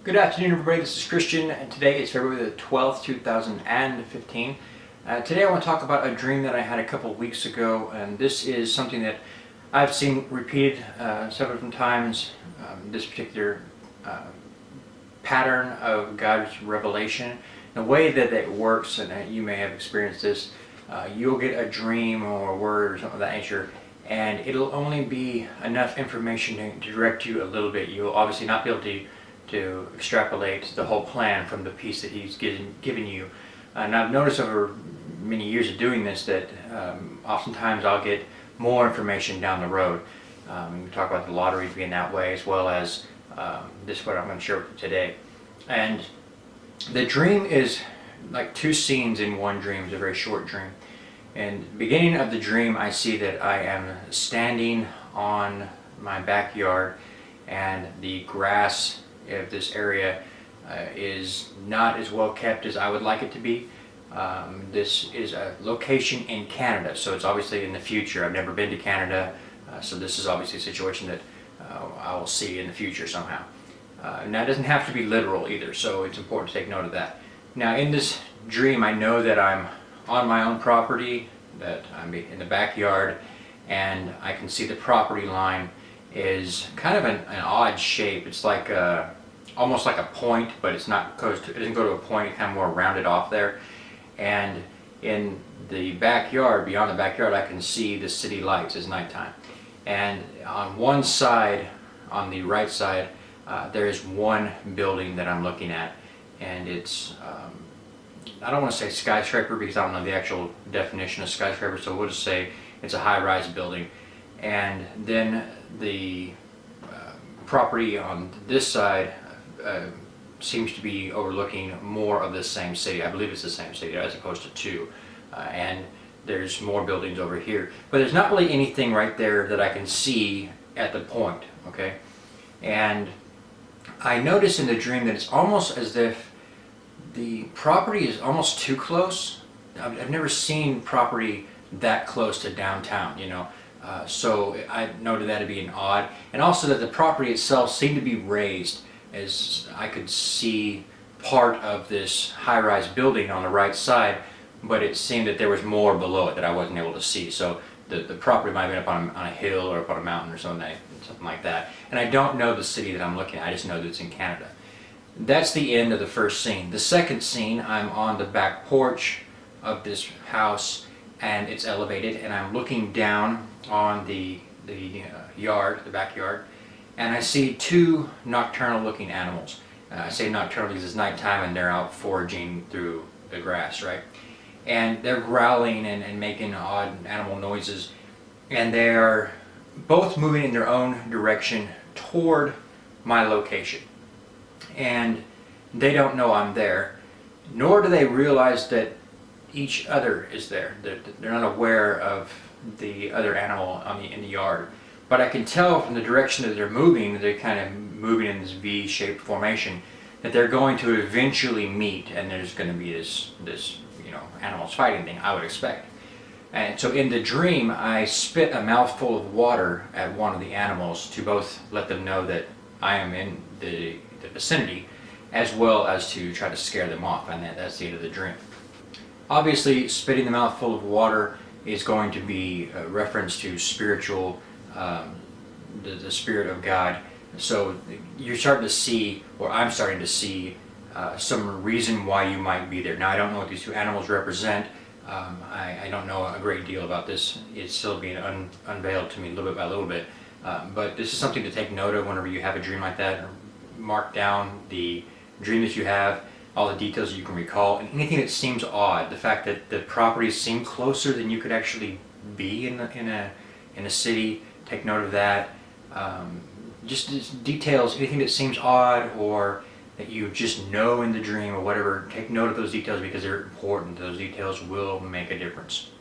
Good afternoon, everybody. This is Christian, and today is February the 12th, 2015. Today I want to talk about a dream that I had a couple of weeks ago, and this is something that I've seen repeated several different times. This particular pattern of God's revelation, the way that it works, and you may have experienced this, you'll get a dream or a word or something of that nature, and it'll only be enough information to direct you a little bit. You'll obviously not be able to extrapolate the whole plan from the piece that he's given you. And I've noticed over many years of doing this that oftentimes I'll get more information down the road. We talk about the lottery being that way, as well as this what I'm going to share with you today. And the dream is like two scenes in one dream. It's a very short dream. And the beginning of the dream, I see that I am standing on my backyard, and the grass of this area is not as well kept as I would like it to be. This is a location in Canada, so it's obviously in the future. I've never been to Canada, so this is obviously a situation that I will see in the future somehow. Now, it doesn't have to be literal either, so it's important to take note of that. Now, in this dream, I know that I'm on my own property, that I'm in the backyard, and I can see the property line is kind of an odd shape. It's like almost like a point, but it doesn't go to a point. It's kind of more rounded off there. And in the backyard, beyond the backyard, I can see the city lights as nighttime. And on one side, on the right side, there is one building that I'm looking at, and it's I don't want to say skyscraper because I don't know the actual definition of skyscraper, so we'll just say it's a high-rise building. And then the property on this side seems to be overlooking more of the same city. I believe it's the same city as opposed to two. And there's more buildings over here. But there's not really anything right there that I can see at the point, okay? And I notice in the dream that it's almost as if the property is almost too close. I've never seen property that close to downtown, you know. So I noted that to be an odd, and also that the property itself seemed to be raised, as I could see part of this high-rise building on the right side, but it seemed that there was more below it that I wasn't able to see. So the property might have been up on a hill or up on a mountain or something like that. And I don't know the city that I'm looking at. I just know that it's in Canada. That's the end of the first scene. The second scene, I'm on the back porch of this house, and it's elevated, and I'm looking down on the yard, the backyard, and I see two nocturnal looking animals. I say nocturnal because it's nighttime and they're out foraging through the grass, right? And they're growling and making odd animal noises, and they're both moving in their own direction toward my location. And they don't know I'm there, nor do they realize that each other is there. They're not aware of the other animal in the yard. But I can tell from the direction that they're moving, they're kind of moving in this V-shaped formation, that they're going to eventually meet, and there's going to be this animals fighting thing, I would expect. And so in the dream, I spit a mouthful of water at one of the animals to both let them know that I am in the vicinity, as well as to try to scare them off, and that's the end of the dream. Obviously, spitting the mouthful of water is going to be a reference to spiritual, the Spirit of God. So you're starting to see, or I'm starting to see, some reason why you might be there. Now, I don't know what these two animals represent. I don't know a great deal about this. It's still being unveiled to me little bit by little bit. But this is something to take note of whenever you have a dream like that. Mark down the dream that you have, all the details you can recall, and anything that seems odd. The fact that the properties seem closer than you could actually be in a city. Take note of that. Just details, anything that seems odd or that you just know in the dream or whatever. Take note of those details because they're important. Those details will make a difference.